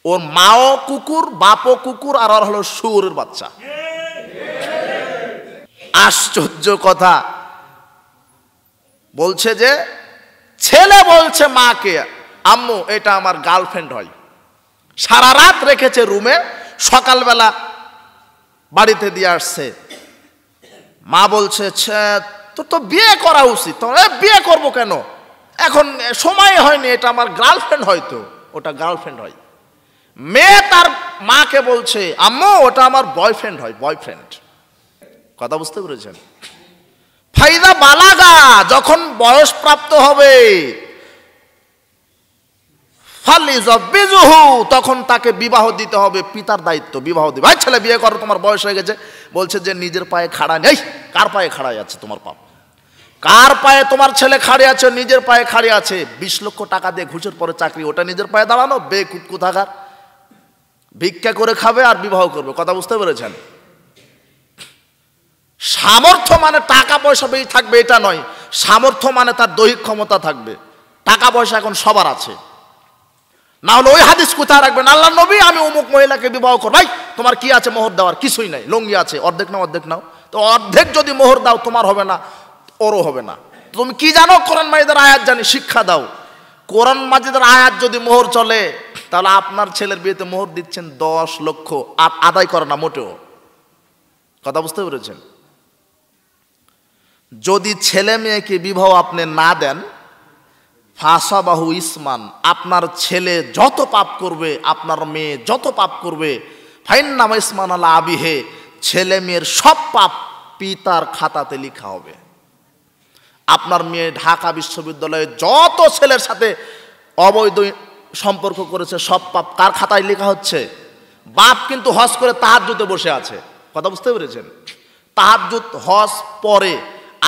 ওর মাও কুকুর, বাপও কুকুর, আর ওর হলো শুয়োরের বাচ্চা। আশ্চর্য কথা, বলছে যে ছেলে বলছে মাকে, আম্মু এটা আমার গার্লফ্রেন্ড হয়। সারা রাত রেখেছে রুমে, সকালবেলা বাড়িতে দিয়ে আসছে। মা বলছে তোর তো বিয়ে করা উচিত। বিয়ে করবো কেন, এখন সময় হয়নি, এটা আমার গার্লফ্রেন্ড হয়তো, ওটা গার্লফ্রেন্ড হয়। মেয়ে তার মাকে বলছে আম্মু ওটা আমার বয়ফ্রেন্ড হয়, বয়ফ্রেন্ড। কথা বুঝতে পেরেছেন? ফাইদা বালাগা, যখন বয়স প্রাপ্ত হবে, তখন তাকে বিবাহ দিতে হবে, পিতার দায়িত্ব বিবাহ দিবে। ভাই ছেলে বিয়ে করো, তোমার বয়স হয়ে গেছে। বলছে যে নিজের পায়ে খাড়া নেই। কার পায়ে খাড়াই আছে তোমার বাপ? কার পায়ে তোমার ছেলে খাড়ে আছে? নিজের পায়ে খাড়ে আছে। 20 লক্ষ টাকা দিয়ে ঘুষের পরে চাকরি, ওটা নিজের পায়ে দাঁড়ানো? বেকুব কোথাকার, ভিক্ষা করে খাবে আর বিবাহ করবে। কথা বুঝতে পেরেছেন? সামর্থ্য মানে টাকা পয়সা বেশি থাকবে এটা নয়, সামর্থ্য মানে তার দৈহিক ক্ষমতা থাকবে। টাকা পয়সা এখন সবার আছে, না হলে ওই হাদিস কোথায় রাখবেন? আল্লাহ নবী আমি অমুক মহিলাকে বিবাহ করব। ভাই তোমার কি আছে মোহর দেওয়ার? কিছুই নাই, লঙ্গি আছে, অর্ধেক নাও অর্ধেক নাও। তো অর্ধেক যদি মোহর দাও তোমার হবে না, ওরও হবে না। তুমি কি জানো? কোরআন মাজিদের আয়াত জানি, শিক্ষা দাও। কোরআন মাজিদের আয়াত যদি মোহর চলে, তাহলে আপনার ছেলের বিয়েতে মোহর দিচ্ছেন 10 লক্ষ, আদায় করে না মোটেও। কথা বুঝতে পেরেছেন? যদি ছেলে মেয়েকে বিবাহ আপনি না দেন, ফাসাবাহু ইসমান, আপনার ছেলে যত পাপ করবে, আপনার মেয়ে যত পাপ করবে, ফাইন্নামা ইসমান আলা আবিহে, ছেলে মেয়ের সব পাপ পিতার খাতাতে লেখা হবে। আপনার মেয়ে ঢাকা বিশ্ববিদ্যালয়ে যত ছেলের সাথে অবৈধ সম্পর্ক করেছে, সব পাপ কার খাতায় লেখা হচ্ছে? বাপ কিন্তু হজ করে তাহাজ্জুদে বসে আছে। কথা বুঝতে পেরেছেন? তাহাজ্জুদ হজ পরে,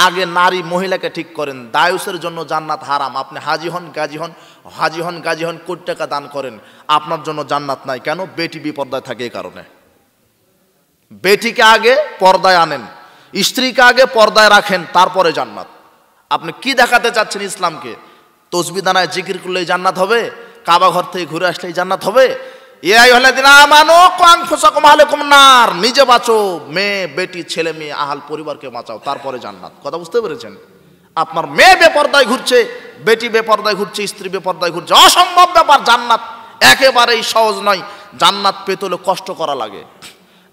আগে নারী মহিলাকে ঠিক করেন। দায়ুসের জন্য জান্নাত হারাম। আপনি হাজি হন গাজী হন, হাজি হন গাজী হন, কোটি টাকা দান করেন, আপনার জন্য জান্নাত নাই। কেন? বেটি বিপর্দায় থাকে, এই কারণে। বেটিকে আগে পর্দায় আনেন, স্ত্রীকে আগে পর্দায় রাখেন, তারপরে জান্নাত। আপনি কি দেখাতে চাচ্ছেন ইসলামকে? তসবি দানায় জিকির করলেই জান্নাত হবে? কাবা ঘর থেকে ঘুরে আসলেই জান্নাত হবে? নিজে বাঁচো, মেয়ে বেটি ছেলে মেয়ে আহাল পরিবারকে বাঁচাও, তারপরে জান্নাত। কথা বুঝতে পেরেছেন? আপনার মেয়ে বেপর্দায় ঘুরছে, বেটি বেপর্দায় ঘুরছে, স্ত্রী বেপর্দায় ঘুরছে, অসম্ভব ব্যাপার। জান্নাত একেবারেই সহজ নয়। জান্নাত পেতে হলে কষ্ট করা লাগে।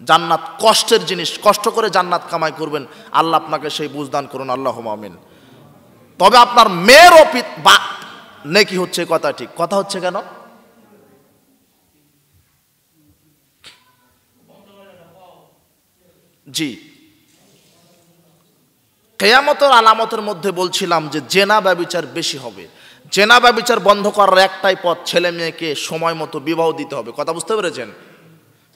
জান্নাত কষ্টের জিনিস, কষ্ট করে জান্নাত কামাই করবেন। আল্লাহ আপনাকে সেই বুঝদান করুন, আল্লাহুম্মা আমিন। তবে আপনার মেয়েরও নেকি হচ্ছে, কথা ঠিক। কথা হচ্ছে কেন? জি, কিয়ামতের আলামতের মধ্যে বলছিলাম যে জেনা ব্যভিচার বেশি হবে। জেনা ব্যভিচার বন্ধ করার একটাই পথ, ছেলে মেয়েকে সময় মতো বিবাহ দিতে হবে। কথা বুঝতে পেরেছেন?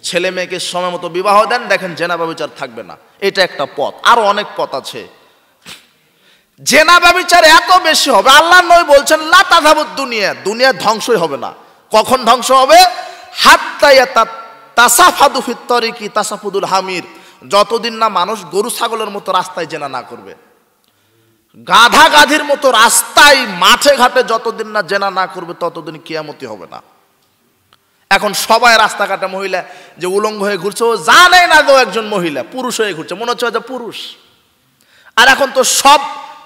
ছেলে মেয়েকে সময় মতো বিবাহ দেন, দেখেন জেনা ব্যভিচার থাকবে না। এটা একটা পথ, আরো অনেক পথ আছে। জেনা ব্যভিচার এত বেশি হবে, আল্লাহ নবী বলছেন লা তাযহাবুদ দুনিয়া, দুনিয়া ধ্বংসই হবে না। কখন ধ্বংস হবে? হাত্তা তাসাফাদু ফিত তরিকি তাসাফুদুল হামির, যতদিন না মানুষ গরু ছাগলের মতো রাস্তায় জেনা না করবে, গাধা গাধির মতো রাস্তায় মাঠে ঘাটে যতদিন না জেনা না করবে, ততদিন কিয়ামতি হবে না। এখন সবাই রাস্তাঘাটে মহিলা যে উলঙ্গ হয়ে ঘুরছে, ও জানে না যে একজন মহিলা, পুরুষ হয়ে ঘুরছে, মনে হচ্ছে যে পুরুষ। আর এখন তো সব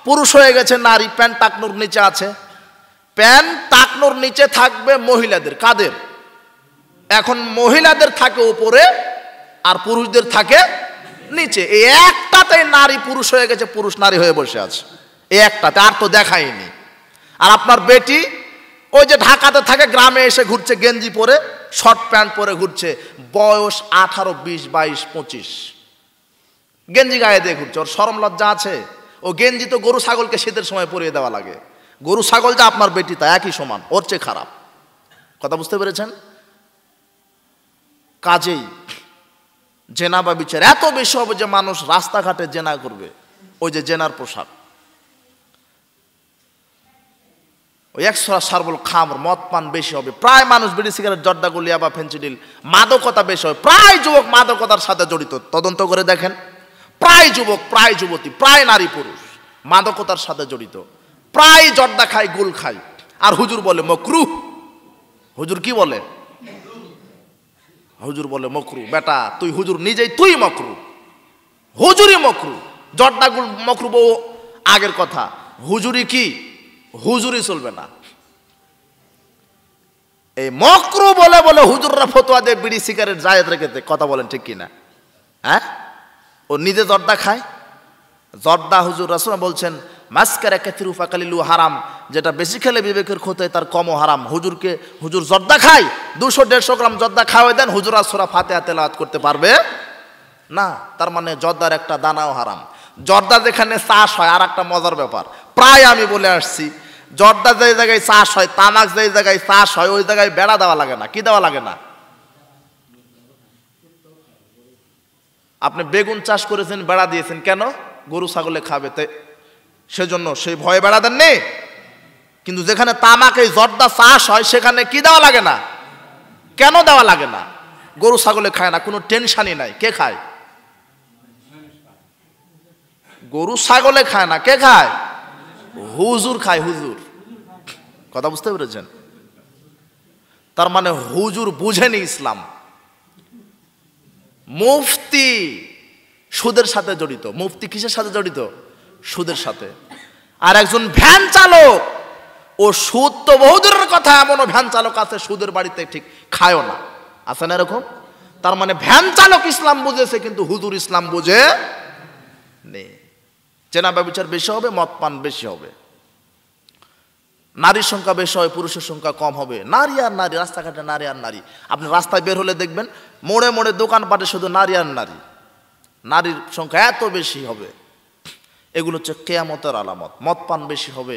পুরুষ হয়ে গেছে নারী। প্যান্ট টাকনুর নিচে আছে, প্যান্ট টাকনুর নিচে থাকবে মহিলাদের। কাদের? এখন মহিলাদের থাকে উপরে আর পুরুষদের থাকে নিচে। এই একটাতেই নারী পুরুষ হয়ে গেছে, পুরুষ নারী হয়ে বসে আছে, এই একটাতে, আর তো দেখায়নি। আর আপনার বেটি ওই যে ঢাকাতে থাকে, গ্রামে এসে ঘুরছে গেঞ্জি পরে, শর্ট প্যান্ট পরে ঘুরছে, বয়স 18, 20, 22, 25, গেঞ্জি গায়ে দিয়ে ঘুরছে। ওর শরম লজ্জা আছে? ও গেঞ্জি তো গরু ছাগলকে শীতের সময় পরিয়ে দেওয়া লাগে। গরু ছাগল যা আপনার বেটি তা একই সমান, ওর চেয়ে খারাপ। কথা বুঝতে পেরেছেন? কাজেই জেনা বা বিচার এত বেশি হবে যে মানুষ রাস্তাঘাটে জেনা করবে। ওই যে জেনার পোশাক, ওই একশরা সারবুল খামর, মদ পান বেশি হবে। প্রায় মানুষ বিড়ি সিগারেট জর্দা গুলিয়া বা ফেন্সিডিল, মাদকতা বেশি হবে। প্রায় যুবক মাদকতার সাথে জড়িত। তদন্ত করে দেখেন, প্রায় যুবক, প্রায় যুবতী, প্রায় নারী পুরুষ মাদকতার সাথে জড়িত। প্রায় জর্দা খায়, গুল খায়। আর হুজুর বলে মকরুহ। হুজুর কি বলে? হুজুর বলে মকরু। বেটা তুই হুজুর নিজেই তুই মকরু, হুজুরই মকরু। জর্দাগুল মকরু বউ আগের কথা, হুজুরি কি? হুজুরি চলবে না। এই মকরু বলে বলে হুজুররা ফতোয়া দিয়ে বিড়ি সিগারেট জায়েজ রেখেছে। কথা বলেন ঠিক কিনা? হ্যাঁ, ও নিজে জর্দা খায়। জর্দা হুজুর রাসূল বলছেন মাসকারা কাতিরু ফাকালিলু হারাম, যেটা বেশি খেলে বিবেকের ক্ষতি তার কমও হারাম। হুজুর জর্দা খায়, 200-150 গ্রাম জর্দা খাওয়াই দেন, হুজুর আর সূরা ফাতিহা তেলাওয়াত করতে পারবে না। তার মানে জর্দার একটা দানাও হারাম। জর্দা যেখানে চাষ হয়, আর একটা মজার ব্যাপার, প্রায় আমি বলে আসছি, জর্দা যে জায়গায় চাষ হয়, তামাক যে জায়গায় চাষ হয়, ওই জায়গায় বেড়া দেওয়া লাগে না। কি দেওয়া লাগে না? আপনি বেগুন চাষ করেছেন, বেড়া দিয়েছেন কেন? গরু ছাগলে খাবে, তাই সেজন্য সেই ভয়ে বেড়া দেননি। কিন্তু যেখানে তামাক এই জর্দা চাষ হয়, সেখানে কি দেওয়া লাগে না? কেন দেওয়া লাগে না? গরু ছাগলে খায় না, কোনো টেনশনই নাই। কে খায়? গরু ছাগলে খায় না, কে খায়? হুজুর খায়, হুজুর। কথা বুঝতে পেরেছেন? তার মানে হুজুর বুঝেনি ইসলাম। মুফতি সুদের সাথে জড়িত। মুফতি কিসের সাথে জড়িত? সুদের সাথে। আর একজন ভ্যান চালক, ও সুদ তো বহুদূরের কথা, এমনও ভ্যান চালক আছে সুদের বাড়িতে ঠিক খায়ও না। আছে না এরকম? তার মানে ভ্যান চালক ইসলাম বুঝেছে, কিন্তু হুজুর ইসলাম বুঝে নেই। জেনা ব্যভিচার বেশি হবে, মদ পান বেশি হবে, নারীর সংখ্যা বেশি হবে, পুরুষের সংখ্যা কম হবে। নারী আর নারী, রাস্তাঘাটে নারী আর নারী। আপনি রাস্তায় বের হলে দেখবেন মোড়ে মোড়ে দোকানপাটে শুধু নারী আর নারী, নারীর সংখ্যা এত বেশি হবে। এগুলো হচ্ছে কিয়ামতের আলামত। মদ পান বেশি হবে,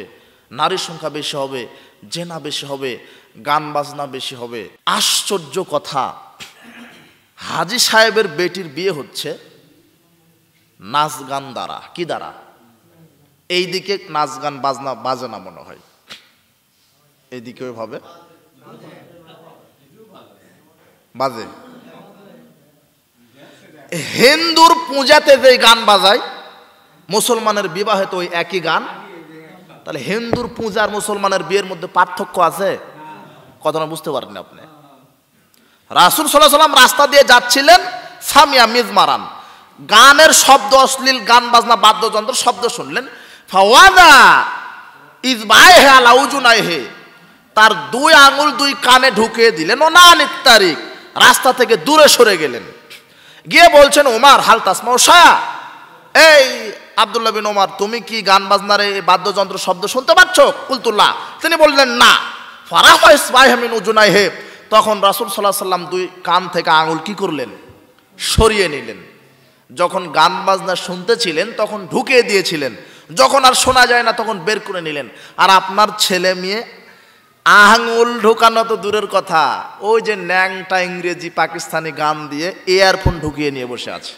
নারীর সংখ্যা বেশি হবে, জেনা বেশি হবে, গান বাজনা বেশি হবে। আশ্চর্য কথা, হাজী সাহেবের বেটির বিয়ে হচ্ছে নাচ গান দ্বারা। কি দ্বারা? এইদিকে নাচ গান বাজনা বাজে না মনে হয়, এইদিকে ওইভাবে বাজে। হিন্দুর পূজাতে যে গান বাজায়, মুসলমানের বিবাহে তো ওই একই গান। তাহলে হিন্দুর পূজা আর মুসলমানের বিয়ের মধ্যে পার্থক্য আছে? কথাটা বুঝতে পারেন আপনি? রাসূল সাল্লাল্লাহু আলাইহি ওয়াসাল্লাম রাস্তা দিয়ে যাচ্ছিলেন, সামিয়া মিজমারান, গানের শব্দ, অশ্লীল গান বাজনা বাদ্যযন্ত্র শব্দ শুনলেন। ফাওয়াদা ইযবাইহি আলা উজুনাইহি, তার 2 আঙ্গুল 2 কানে ঢুকিয়ে দিলেন। ওনানিত তারিক, রাস্তা থেকে দূরে সরে গেলেন। গিয়ে বলছেন ওমর হাল তাসমাউ শায়া, এই আব্দুল্লাহ বিন ওমর, তুমি কি গান বাজনার এই বাদ্যযন্ত্র শব্দ শুনতে পাচ্ছ? কুলতুল্লাহ, তিনি বললেন না। ফারাফা ইসবাইহি মিন উজুনাইহি, তখন রাসূল সাল্লাল্লাহু আলাইহি ওয়াসাল্লাম 2 কান থেকে আঙ্গুল কি করলেন? সরিয়ে নিলেন। যখন গান বাজনা শুনতেছিলেন তখন ঢুকিয়ে দিয়েছিলেন, যখন আর শোনা যায় না তখন বের করে নিলেন। আর আপনার ছেলে মেয়ে আঙুল ঢোকানো তো দূরের কথা, ওই যে ন্যাংটা ইংরেজি পাকিস্তানি গান দিয়ে ইয়ারফোন ঢুকিয়ে নিয়ে বসে আছে।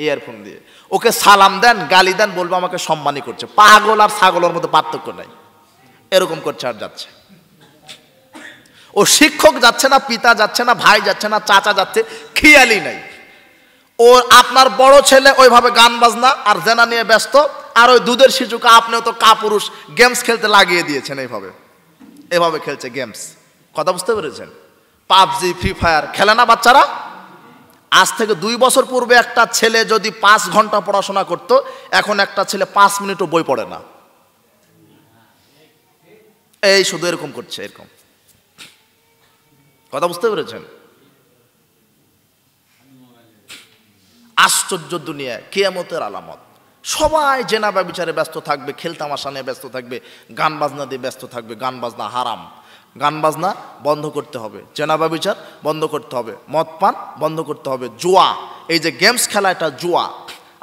ইয়ারফোন দিয়ে ওকে সালাম দেন, গালি দেন, বলবো আমাকে সম্মানই করছে। পাগল আর ছাগলের মধ্যে পার্থক্য নাই, এরকম করছে আর যাচ্ছে। ও শিক্ষক যাচ্ছে না, পিতা যাচ্ছে না, ভাই যাচ্ছে না, চাচা যাচ্ছে, খেয়ালই নাই। ও আপনার বড় ছেলে ওইভাবে গান বাজনা আর জেনা নিয়ে ব্যস্ত, আর ওই দুধের শিশুকে আপনিও তো কাপুরুষ গেমস খেলতে লাগিয়ে দিয়েছেন। এভাবে খেলছে গেমস। কথা বুঝতে পেরেছেন? পাবজি, ফ্রি ফায়ার খেলে না বাচ্চারা? আজ থেকে 2 বছর পূর্বে একটা ছেলে যদি 5 ঘন্টা পড়াশোনা করত, এখন একটা ছেলে 5 মিনিটও বই পড়ে না। এই শুধু এরকম করছে, এরকম। কথা বুঝতে পেরেছেন? আশ্চর্য দুনিয়া, কিয়ামতের আলামত। সবাই জেনা ব্যভিচারে ব্যস্ত থাকবে, খেলতামাশা নিয়ে ব্যস্ত থাকবে, গান বাজনা দিয়ে ব্যস্ত থাকবে। গান বাজনা হারাম, গান বাজনা বন্ধ করতে হবে, জেনা ব্যভিচার বন্ধ করতে হবে, মদ পান বন্ধ করতে হবে। জুয়া, এই যে গেমস খেলা, এটা জুয়া।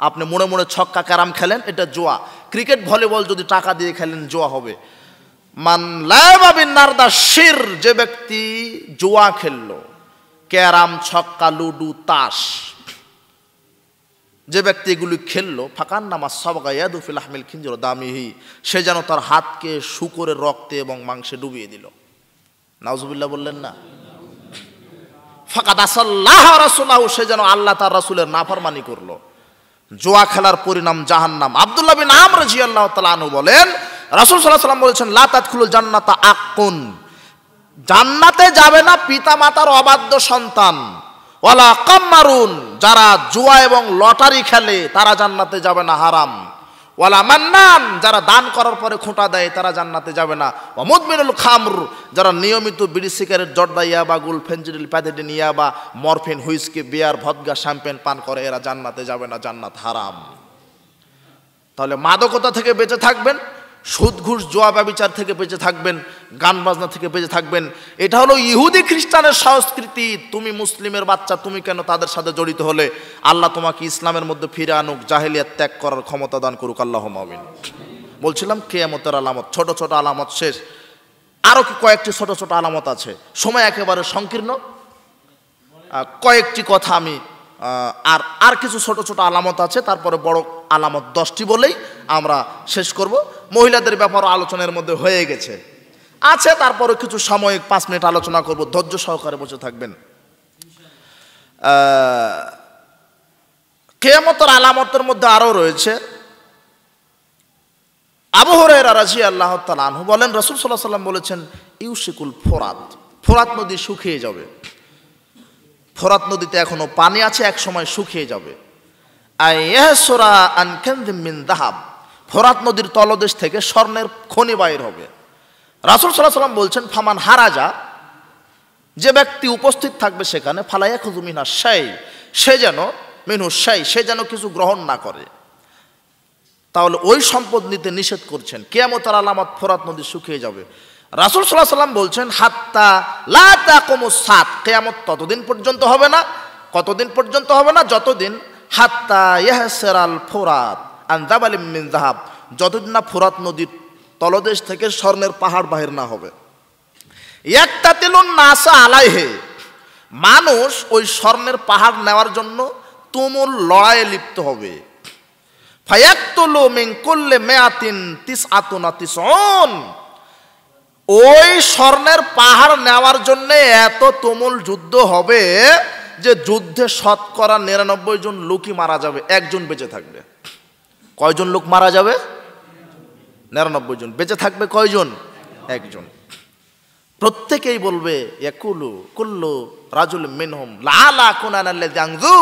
আপনি মনে মনে ছক্কা ক্যারাম খেলেন, এটা জুয়া। ক্রিকেট ভলিবল যদি টাকা দিয়ে খেলেন, জুয়া হবে। মান লা'বা বিন নারদা শির, যে ব্যক্তি জুয়া খেললো, ক্যারাম, ছক্কা, লুডু, তাস, যে ব্যক্তি এগুলি খেললো, ফাকান নামা সাবগা ইয়াদু ফিল লাহমিল খিনজির দামিহি, সে যেন তার হাতকে শূকরের রক্তে এবং মাংসে ডুবিয়ে দিল। নাউজুবিল্লাহ বললেন না? ফাকাদ আসাল্লাহ রাসূলাহু, সে যেন আল্লাহ তার রাসূলের নাফরমানি করলো। জুয়া খেলার পরিণাম জাহান্নাম। আব্দুল্লাহ বিন আমর রাদিয়াল্লাহু তাআলা আনহু বলেন, রাসূল সাল্লাল্লাহু আলাইহি ওয়াসাল্লাম বলেছেন, লা তাদখুলুল জান্নাতা আক্কুন, জান্নাতে যাবে না পিতা মাতার অবাধ্য সন্তান। ওয়ালা কাম্মারুন, যারা জুয়া এবং লটারি খেলে তারা জান্নাতে যাবে না, হারাম। ওয়ালা মান্নান, যারা দান করার পরে খোঁটা দেয় তারা জান্নাতে যাবে না। ওয়া মুদমিনুল খামর, যারা নিয়মিত বিড়ি সিগারেট জর্দা ইয়াবা গুল ফেনজিডিল প্যাথেডিন ইয়াবা মরফিন হুইস্কি বিয়ার ভদকা শ্যাম্পেন পান করে এরা জান্নাতে যাবে না, জান্নাত হারাম। তাহলে মাদকতা থেকে বেঁচে থাকবেন, সুদ ঘুষ জুয়া ব্যভিচার থেকে বেঁচে থাকবেন, গান বাজনা থেকে বেঁচে থাকবেন। এটা হলো ইহুদি খ্রিস্টানের সংস্কৃতি। তুমি মুসলিমের বাচ্চা, তুমি কেন তাদের সাথে জড়িত হলে? আল্লাহ তোমাকে ইসলামের মধ্যে ফিরে আনুক, জাহেলিয়াত ত্যাগ করার ক্ষমতা দান করুক, আল্লাহুম্মা আমিন। বলছিলাম কিয়ামতের আলামত, ছোট ছোট আলামত শেষ, আরও কি কয়েকটি ছোট ছোট আলামত আছে, সময় একেবারে সংকীর্ণ। কয়েকটি কথা আমি আর কিছু ছোট ছোট আলামত আছে, তারপরে বড় আলামত 10টি বলেই আমরা শেষ করব। মহিলাদের ব্যাপারে আলোচনার মধ্যে হয়ে গেছে আছে, তারপরে কিছু সাময়িক 5 মিনিট আলোচনা করব, ধৈর্য সহকারে বসে থাকবেন। কিয়ামতের আলামতের মধ্যে আরও রয়েছে। আবু হুরায়রা রাদিয়াল্লাহু তাআলা আনহু বলেন, রাসূল সাল্লাল্লাহু আলাইহি ওয়াসাল্লাম বলেছেন, ইউশিকুল ফোরাত, ফোরাত নদী শুকিয়ে যাবে। ফোরাত নদীতে এখনো পানি আছে, এক সময় শুকিয়ে যাবে। আইয়াসরা আন কানদিম মিন যাহাব, ফোরাত নদীর তলদেশ থেকে স্বর্ণের খনি বাইর হবে। রাসূল সাল্লাল্লাহু আলাইহি ওয়াসাল্লাম বলছেন, ফামান হারাজা, যে ব্যক্তি উপস্থিত থাকবে সেখানে, ফালা ইয়াখুযু মিনহা শাই, সে যেন কিছু গ্রহণ না করে। তাহলে ওই সম্পদ নিতে নিষেধ করছেন। কিয়ামতের আলামত, ফোরাত নদী শুকিয়ে যাবে। রাসূল সাল্লাল্লাহু আলাইহি ওয়াসাল্লাম বলছেন, হাত্তা লা তাকুমুস সাত, কিয়ামত ততদিন পর্যন্ত হবে না। কতদিন পর্যন্ত হবে না? যতদিন হাত্তা ইয়াহসারাল ফোরাত আন জাবালিম মিন যাহাব, যতদিন না ফোরাত নদীর তলদেশ থেকে স্বর্ণের পাহাড় বাহির না হবে। ইয়াকতাতিলুন নাসা আলাইহি, মানুষ ওই স্বর্ণের পাহাড় নেওয়ার জন্য তুমুল লড়াইয়ে লিপ্ত হবে। ফায়াকতুলু মিন কুল্লি মিআতিন তিসআতুনা তিসউন, ওই স্বর্ণের পাহাড় নেওয়ার জন্য এত তুমুল যুদ্ধ হবে যে যুদ্ধে শতকরা 99 জন লোকই মারা যাবে, একজন বেঁচে থাকবে। কয়জন লোক মারা যাবে? 99 জন। বেঁচে থাকবে কয়জন? একজন। প্রত্যেকেই বলবে, ইয়াকুলু কুল্লু রাজুল মিনহুম লা কুনানাল্লাযী আনজু,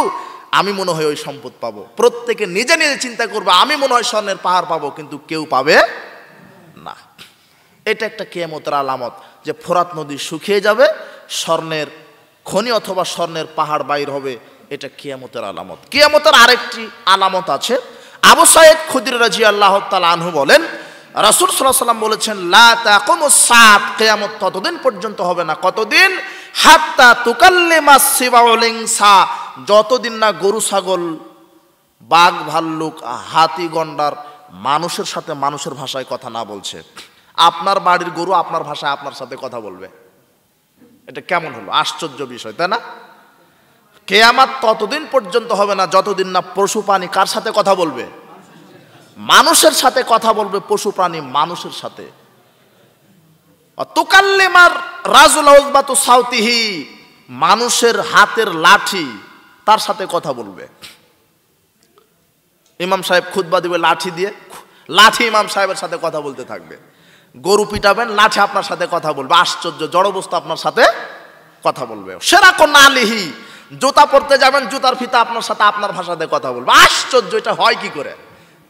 আমি মনে হয় ওই সম্পদ পাবো। প্রত্যেকে নিজে নিজে চিন্তা করবে, আমি মনে হয় স্বর্ণের পাহাড় পাবো, কিন্তু কেউ পাবে না। এটা একটা কিয়ামতের আলামত যে ফোরাত নদী শুকিয়ে যাবে, স্বর্ণের খনি অথবা স্বর্ণের পাহাড় বাইর হবে। এটা কিয়ামতের আলামত। কিয়ামতের আরেকটি আলামত আছে। আবু সাঈদ খুদরি রাদিয়াল্লাহু তাআলা আনহু বলেন, রাসূল সাল্লাল্লাহু আলাইহি ওয়াসাল্লাম বলেছেন, লা তাকুমুস সাত, কিয়ামত ততদিন পর্যন্ত হবে না। কতদিন? হাত্তা তুকাল্লিমাস সিবাউল ইনসা, যতদিন না গরু ছাগল বাঘ ভাল্লুক হাতি গন্ডার মানুষের সাথে মানুষের ভাষায় কথা না বলছে। আপনার বাড়ির গরু আপনার ভাষায় আপনার সাথে কথা বলবে। এটা কেমন হলো? আশ্চর্য বিষয়, তাই না? কিয়ামত ততদিন পর্যন্ত হবে না যতদিন না পশু প্রাণী কার সাথে কথা বলবে? মানুষের সাথে কথা বলবে। পশু প্রাণী মানুষের সাথে। তুকাল্লিমার রাজুল উযবাতু সাউতিহি, মানুষের হাতের লাঠি তার সাথে কথা বলবে। ইমাম সাহেব খুতবা দিবে লাঠি দিয়ে, লাঠি ইমাম সাহেবের সাথে কথা বলতে থাকবে। গরু পিটাবেন, লাঠি আপনার সাথে কথা বলবে। আশ্চর্য, জড় বস্তু আপনার সাথে কথা বলবে। সেরাকুন আলিহি, জুতা পরতে যাবেন, জুতার ফিতা আপনার সাথে আপনার ভাষাতে কথা বলবে। আশ্চর্য, এটা হয় কি করে?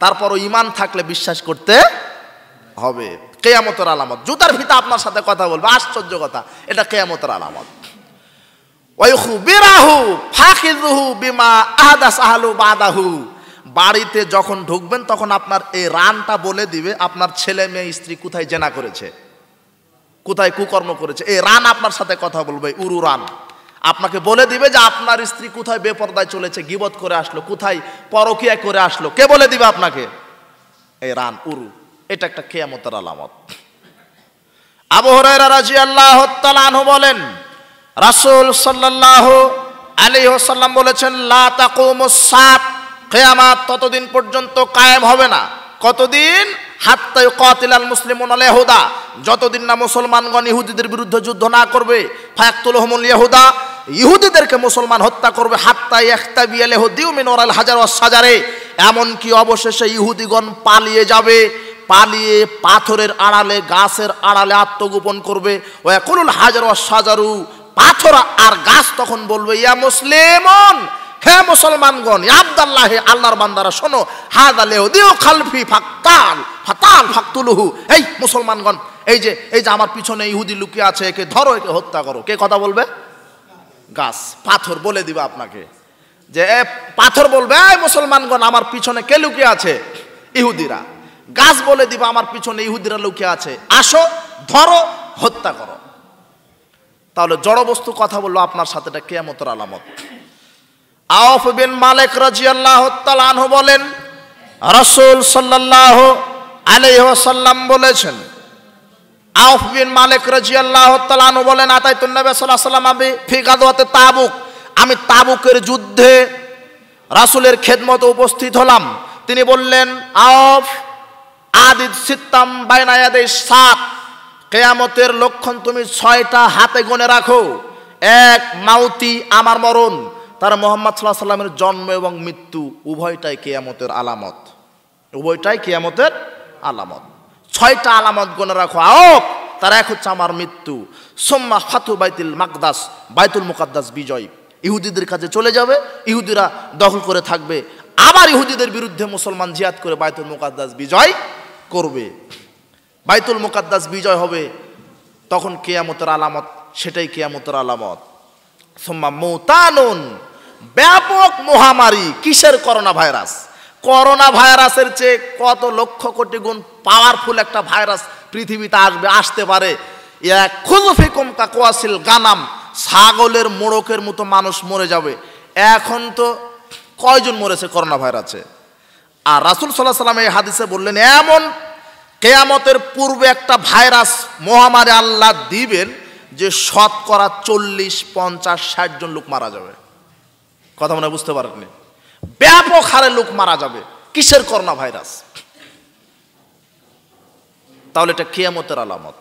তারপরও ঈমান থাকলে বিশ্বাস করতে হবে। কিয়ামতের আলামত, জুতার ফিতা আপনার সাথে কথা বলবে। আশ্চর্য কথা, এটা কিয়ামতের আলামত। ওয়াইখুবিরাহু ফাখিযুহু বিমা আহদাস আহলু বাদাহু, বাড়িতে যখন ঢুকবেন তখন আপনার এই রানটা বলে দিবে আপনার ছেলে মেয়ে স্ত্রী কোথায় জেনা করেছে, কোথায় কুকর্ম করেছে। এই রান আপনার সাথে কথা বলবে। উরু রান আপনাকে বলে দিবে যে আপনার স্ত্রী কোথায় বেপরদায় চলেছে, গীবত করে আসলো, কোথায় পরকিয়া করে আসলো। কে বলে দিবে আপনাকে? এই রান, উরু। এটা একটা কিয়ামতের আলামত। আবু হুরায়রা রাদিয়াল্লাহু তাআলা আনহু বলেন, রাসূল সাল্লাল্লাহু আলাইহি ওয়াসাল্লাম বলেছেন, লা তাকুমুস সাত, কিয়ামত ততদিন পর্যন্ত কায়েম হবে না। কতদিন? হাত্তা ইউকাতিলাল মুসলিমুনা আল ইয়াহুদা, যতদিন না মুসলমানগণ ইহুদিদের বিরুদ্ধে যুদ্ধ না করবে। ফায়াকতুলহুমুল ইয়াহুদা, ইহুদিদেরকে মুসলমান হত্যা করবে। হাত্তা ইয়াখতাবিয়াল ইহুদিয়্যু মিন ওয়ারাল হাজার ওয়াস সাজারে, এমন কি অবশেষে ইহুদিগণ পালিয়ে যাবে পালিয়ে পাথরের আড়ালে গাছের আড়ালে আত্মগোপন করবে। ওয়াকুলুল হাজার ওয়াস সাজারু, পাথর আর গাছ তখন বলবে ইয়া মুসলিমুন, হে মুসলমানগণ, ইয়া আব্দুল্লাহ, হে আল্লাহর বান্দারা শোনো, হাযা লিউদিউ খালফি ফাক্তাল ফাতাল ফাকতুলুহু, এই মুসলমানগণ, এই যে আমার পিছনে ইহুদি লুকিয়ে আছে, একে ধরো, একে হত্যা করো। কে কথা বলবে? গাছ। পাথর বলে দিবে আপনাকে, যে পাথর বলবে এই মুসলমানগণ, আমার পিছনে কে লুকিয়ে আছে? ইহুদিরা। গাছ বলে দিবে আমার পিছনে ইহুদিরা লুকিয়ে আছে, আসো, ধরো, হত্যা করো। তাহলে জড় বস্তু কথা বললো আপনার সাথে, এটা কিয়ামতের আলামত। আওফ বিন মালিক রাদিয়াল্লাহু তাআলা আনহু বলেন, রাসূল সাল্লাল্লাহু আলাইহি ওয়াসাল্লাম বলেছেন, আওফ বিন মালিক রাদিয়াল্লাহু তাআলা আনহু বলেন, আতাইতুন নবী সাল্লাল্লাহু আলাইহি ওয়াসাল্লাম ফি গাযওয়াতি তাবুক, আমি তাবুকের যুদ্ধে রাসূলের খেদমতে উপস্থিত হলাম। তিনি বললেন, আওফ, আদিদ সিত্তাম বাইনা ইয়াদাই সাত, কিয়ামতের লক্ষণ তুমি 6টা হাতে গুনে রাখো। এক, মাউতি, আমার মরণ। তার মুহাম্মদ সাল্লাল্লাহু আলাইহি ওয়াসাল্লামের জন্ম এবং মৃত্যু উভয়টাই কিয়ামতের আলামত, উভয়টাই কিয়ামতের আলামত। 6টা আলামত গুনে রাখো আওফ। তার এক হচ্ছে আমার মৃত্যু, সুম্মা ফাতু বাইতুল মাকদাস, বাইতুল মুকাদ্দাস বিজয়, ইহুদিদের কাছে চলে যাবে, ইহুদিরা দখল করে থাকবে, আবার ইহুদিদের বিরুদ্ধে মুসলমান জিহাদ করে বাইতুল মুকাদ্দাস বিজয় করবে। বাইতুল মুকাদ্দাস বিজয় হবে, তখন কিয়ামতের আলামত, সেটাই কিয়ামতের আলামত। সুম্মা মুতানুন, ব্যাপক মহামারী। কিসের? Corona virus. করোনা ভাইরাসের চেয়ে কত লক্ষ কোটি গুণ পাওয়ারফুল একটা ভাইরাস পৃথিবীতে আসতে পারে। খুযুফিকুম কাকওয়াসিল গানাম, ছাগলের মোড়কের মতো মানুষ মরে যাবে। এখন তো কয়জন মরেছে করোনা ভাইরাসে? আর রাসূল সাল্লাল্লাহু আলাইহি ওয়াসাল্লাম এই হাদিসে বললেন, এমন কিয়ামতের পূর্বে একটা ভাইরাস মহামারী আল্লাহ দিবেন যে শতকরা 40, 50, 60 জন লোক মারা যাবে। কথা মনে বুঝতে পারেননি? ব্যাপক হারে লোক মারা যাবে। কিসের? Corona virus. তাহলে এটা কিয়ামতের আলামত।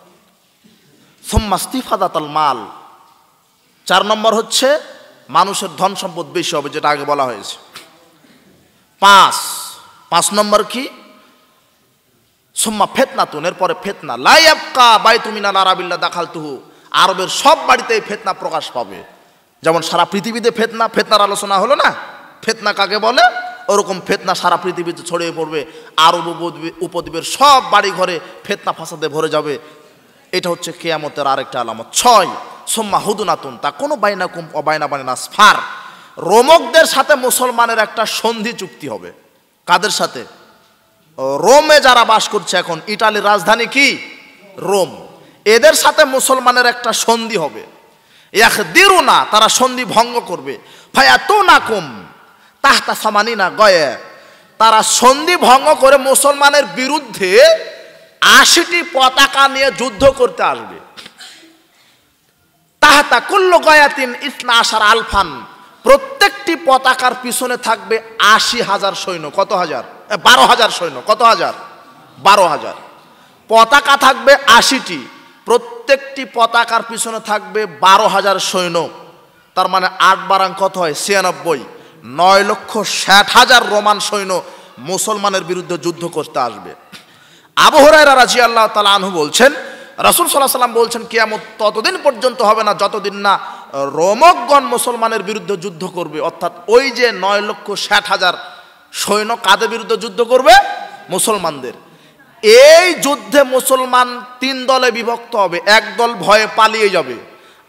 সুম্মা ইস্তিফাদাতুল মাল, 4 নম্বর হচ্ছে মানুষের ধন সম্পদ বেশি হবে, যেটা আগে বলা হয়েছে। 5 নম্বর কি? সুম্মা ফিতনাতুন, এরপরে ফিতনা। লা ইয়াবকা বাইতুম মিনাল আরাবিল্লা দাখালতুহু, আরবের সব বাড়িতে এই ফিতনা প্রকাশ পাবে। যেমন সারা পৃথিবীতে ফিতনার আলোচনা হলো না, ফিতনা কাকে বলে, ওরকম ফিতনা সারা পৃথিবীতে ছড়িয়ে পড়বে। আরব উপদ্বীপের সব বাড়ি ঘরে ফিতনা ফাসাদে ভরে যাবে। এটা হচ্ছে কিয়ামতের আরেকটা আলামত। 6, সুম্মা হুদুনাতুন, তা কোনো বাইনাকুম ও বাইনা বানিন আসফার, রোমকদের সাথে মুসলমানের একটা সন্ধি চুক্তি হবে। কাদের সাথে? রোমে যারা বাস করছে এখন, ইটালির রাজধানী কি? রোম। এদের সাথে মুসলমানের একটা সন্ধি হবে। ইয়াখদিরুনা, তারা সন্ধি ভঙ্গ করবে। ফায়াতুনাকুম তাহতা সামানিনা গয়া, তারা সন্ধি ভঙ্গ করে মুসলমানের বিরুদ্ধে 80টি পতাকা নিয়ে যুদ্ধ করতে আসবে। তাহতা কুল্লু গয়াতিন ইসনা আশার আলফান, প্রত্যেকটি পতাকার পিছনে থাকবে 80,000 সৈন্য। কত হাজার? 12,000 সৈন্য। কত হাজার? 12,000। পতাকা থাকবে 80টি, প্রত্যেকটি পতাকার পিছনে থাকবে 12,000 সৈন্য। তার মানে 8 বারাং কত হয়? 96। 9,60,000 রোমান সৈন্য মুসলমানের বিরুদ্ধে যুদ্ধ করতে আসবে। আবু হুরায়রা রাদিয়াল্লাহু তাআলা আনহু বলছেন, রাসূল সাল্লাল্লাহু আলাইহি ওয়াসাল্লাম বলছেন, কিয়ামত ততদিন পর্যন্ত হবে না যতদিন না রোমকগণ মুসলমানের বিরুদ্ধে যুদ্ধ করবে। অর্থাৎ ওই যে 9,60,000 সৈন্য কাদের বিরুদ্ধে যুদ্ধ করবে? মুসলমানদের। এই যুদ্ধে মুসলমান 3 দলে বিভক্ত হবে। এক দল ভয়ে পালিয়ে যাবে,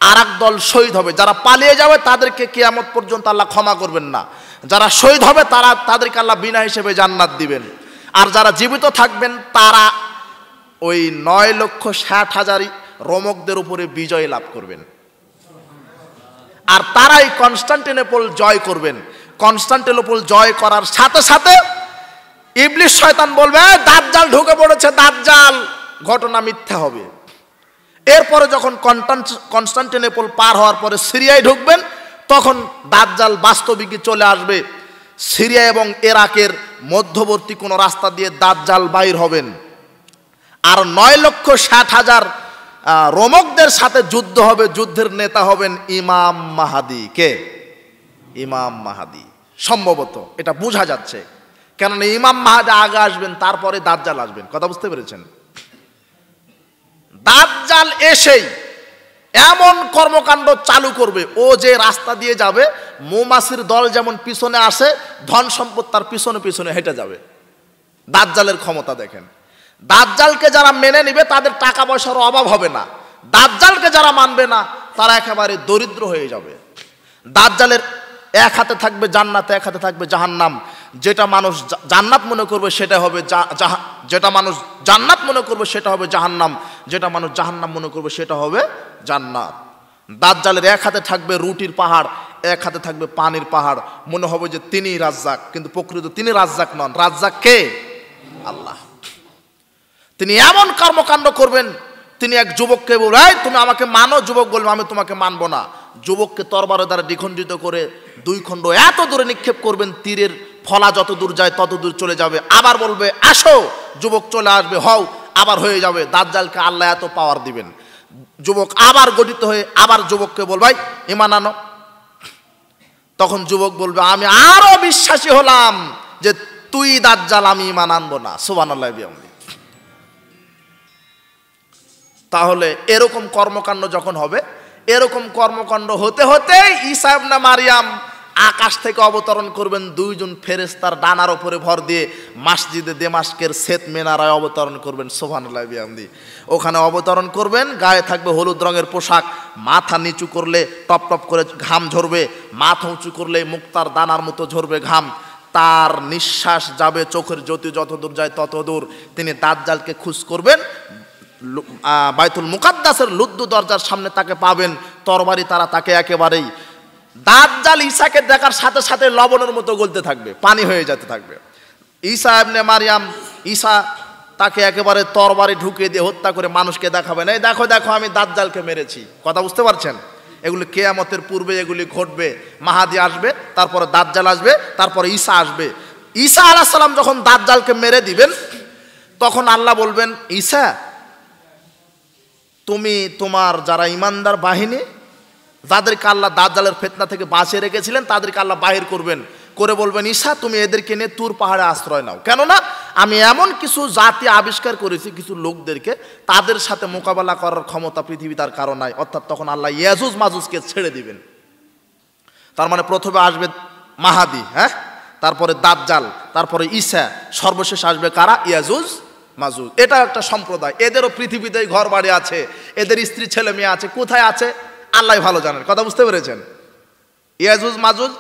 আর এক দল শহীদ হবে। যারা পালিয়ে যাবে তাদেরকে কিয়ামত পর্যন্ত আল্লাহ ক্ষমা করবেন না। যারা শহীদ হবে তাদেরকে আল্লাহ বিনা হিসেবে জান্নাত দিবেন। আর যারা জীবিত থাকবেন তারা ওই 9,60,000 রোমকদের উপরে বিজয় লাভ করবেন। আর তারাই কনস্টান্টিনোপল জয় করবেন। কনস্টান্টিনোপল জয় করার সাথে সাথে ইবলিস শয়তান বলবে, দাজ্জাল ঢুকে পড়েছে, দাজ্জাল। ঘটনা মিথ্যা হবে। এরপরে যখন কনস্টান্টিনোপল পার হওয়ার পরে সিরিয়ায় ঢুকবেন, তখন দাজ্জাল বাস্তবিকই চলে আসবে। সিরিয়া এবং ইরাকের মধ্যবর্তী কোনো রাস্তা দিয়ে দাজ্জাল বাইর হবেন। আর 9,60,000 রোমকদের সাথে যুদ্ধ হবে। যুদ্ধের নেতা হবেন ইমাম মাহাদি। কে? ইমাম মাহাদি। সম্ভবত এটা বোঝা যাচ্ছে। কেননা ইমাম মাহদী আগে আসবেন, তারপরে দাজ্জাল আসবেন। কথা বুঝতে পেরেছেন? দাজ্জাল এসেই এমন কর্মকাণ্ড চালু করবে, ও যে রাস্তা দিয়ে যাবে মৌমাছির দল যেমন পিছনে আসে, ধন সম্পদ তার পিছনে পিছনে হেঁটে যাবে। দাজ্জালের ক্ষমতা দেখেন। দাজ্জালকে যারা মেনে নিবে তাদের টাকা পয়সার অভাব হবে না, দাজ্জালকে যারা মানবে না তারা একেবারে দরিদ্র হয়ে যাবে। দাজ্জালের এক হাতে থাকবে জান্নাত, এক হাতে থাকবে জাহান্নাম। যেটা মানুষ জান্নাত মনে করবে সেটা হবে যেটা মানুষ জান্নাত মনে করবে সেটা হবে জাহান্নাম, যেটা মানুষ জাহান্নাম মনে করবে সেটা হবে জান্নাত। দাজ্জালের এক হাতে থাকবে রুটির পাহাড়, এক হাতে থাকবে পানির পাহাড়। মনে হবে যে তিনি রাজ্জাক, কিন্তু প্রকৃত তিনি রাজ্জাক নন। রাজ্জাক কে? আল্লাহ। তিনি এমন কর্মকাণ্ড করবেন, তিনি এক যুবককে বলবেন, তুমি আমাকে মানো। যুবক বলবে, আমি তোমাকে মানবো না। যুবককে তরবারের দ্বারা দ্বিখণ্ডিত করে দুই খণ্ড এত দূরে নিক্ষেপ করবেন, তীরের ফলা যত দূর যায় তত দূর চলে যাবে। আবার বলবে আসো, যুবক চলে আসবে, হও, আবার হয়ে যাবে। দাজ্জালকে আল্লাহ এত পাওয়ার দিবেন, যুবক আবার গঠিত হয়ে আবার যুবককে বলবে ঈমান আনো। তখন যুবক বলবে, আমি আরো বিশ্বাসী হলাম যে তুই দাজ্জাল, আমি ঈমান আনবো না। সুবহানাল্লাহ। তাহলে এরকম কর্মকাণ্ড যখন হবে, এরকম কর্মকাণ্ড হতে হতে ঈসা ইবনে মারইয়াম আকাশ থেকে অবতরণ করবেন দুইজন ফেরেশতার ডানার উপরে ভর দিয়ে, মসজিদে দেমাস্কের শ্বেত মিনারায় অবতরণ করবেন। সুবহানাল্লাহ বিহামদি। ওখানে অবতরণ করবেন, গায়ে থাকবে হলুদ রঙের পোশাক, মাথা নিচু করলে টপ টপ করে ঘাম ঝরবে, মাথা উঁচু করলে মুক্তার দানার মতো ঝরবে ঘাম। তার নিঃশ্বাস যাবে, চোখের জ্যোতি যত দূর যায় তত দূর। তিনি দাজ্জালকে খুঁজ করবেন, বাইতুল মুকাদ্দাসের লুদ্দু দরজার সামনে তাকে পাবেন, তরবারি তারা তাকে একেবারেই। দাজ্জাল ঈসাকে দেখার সাথে সাথে লবণের মতো গলতে থাকবে, পানি হয়ে যেতে থাকবে। ঈসা ইবনে মারইয়াম, ঈসা তাকে একেবারে তরবারি ঢুকিয়ে দিয়ে হত্যা করে মানুষকে দেখাবেন, এই দেখো দেখো আমি দাজ্জালকে মেরেছি। কথা বুঝতে পারছেন? এগুলি কিয়ামতের পূর্বে এগুলি ঘটবে। মাহাদি আসবে, তারপরে দাজ্জাল আসবে, তারপরে ঈসা আসবে। ঈসা আলাইহিস সালাম যখন দাজ্জালকে মেরে দিবেন, তখন আল্লাহ বলবেন, ঈসা তুমি তোমার যারা ইমানদার বাহিনী, যাদেরকে আল্লাহ দাজ্জালের ফিতনা থেকে বাঁচিয়ে রেখেছিলেন, তাদেরকে আল্লাহ বাহির করবেন, করে বলবেন, ঈসা তুমি এদেরকে নিয়ে তুর পাহাড়ে আশ্রয় নাও। কেননা আমি এমন কিছু জাতি আবিষ্কার করেছি, কিছু লোকদেরকে, তাদের সাথে মোকাবেলা করার ক্ষমতা পৃথিবী তার কারণ নাই। অর্থাৎ তখন আল্লাহ ইয়াজুজ মাজুজকে ছেড়ে দিবেন। তার মানে প্রথমে আসবে মাহাদি, হ্যাঁ, তারপরে দাজ্জাল, তারপরে ঈসা, সর্বশেষ আসবে কারা? ইয়াজুজ মাজুজ। এটা একটা সম্প্রদায়, এদেরও পৃথিবীতে ঘর বাড়ি আছে, এদের স্ত্রী ছেলে মেয়ে আছে। কোথায় আছে আল্লাহ ভালো জানেন। কথা বুঝতে পেরেছেন? ইয়াজুজ মাজুজ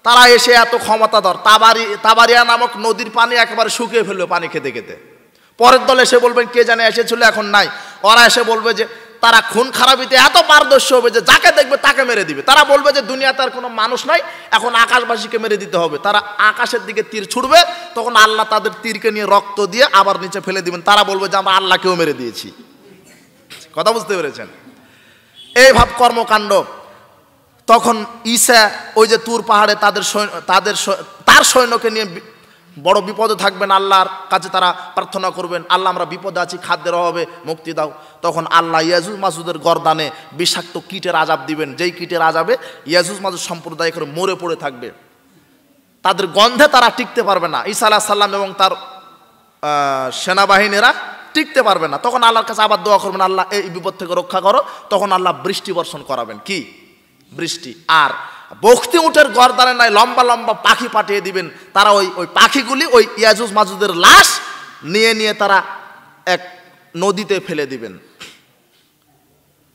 তারা এসে এত ক্ষমতাধর, তাবারিয়া নামক নদীর পানি একেবারে শুকিয়ে ফেলবে পানি খেতে খেতে। পরের দল এসে বলবেন, কে জানে এসেছিল এখন নাই। ওরা এসে বলবে যে তারা খুন খারাপিতে এত পারদর্শী হবে যে যাকে দেখবে তাকে মেরে দিবে। তারা বলবে যে দুনিয়াতে আর কোনো মানুষ নাই, এখন আকাশবাসীকে মেরে দিতে হবে। তারা আকাশের দিকে তীর ছুড়বে, তখন আল্লাহ তাদের তীরকে নিয়ে রক্ত দিয়ে আবার নিচে ফেলে দিবেন। তারা বলবে যে আমরা আল্লাহকেও মেরে দিয়েছি। কথা বুঝতে পেরেছেন? এই ভাব কর্মকাণ্ড। তখন ঈসা ওই যে তুর পাহাড়ে তার সৈন্যকে নিয়ে বড় বিপদে থাকবেন, আল্লাহর কাছে তারা প্রার্থনা করবেন, আল্লাহ আমরা বিপদে আছি, খাদ্যের অভাবে মুক্তি দাও। তখন আল্লাহ ইয়াজুজ মাজুজের গর্দানে বিষাক্ত কীটের আযাব দিবেন, যেই কীটের আযাবে ইয়াজুজ মাজুজ সম্প্রদায় করে মরে পড়ে থাকবে, তাদের গন্ধে তারা টিকতে পারবে না। ঈসা আলাইহিস সালাম এবং তার সেনাবাহিনীরা টিকতে পারবে না। তখন আল্লাহর কাছে আবার দোয়া করবেন, আল্লাহ এই বিপদ থেকে রক্ষা করো। তখন আল্লাহ বৃষ্টি বর্ষণ করাবেন। কি বৃষ্টি? আর বখতি উটের গর্দানে নাই লম্বা লম্বা পাখি পাঠিয়ে দিবেন। তারা ওই পাখিগুলি ওই ইয়াজুজ মাজুজের লাশ নিয়ে নিয়ে তারা এক নদীতে ফেলে দিবেন,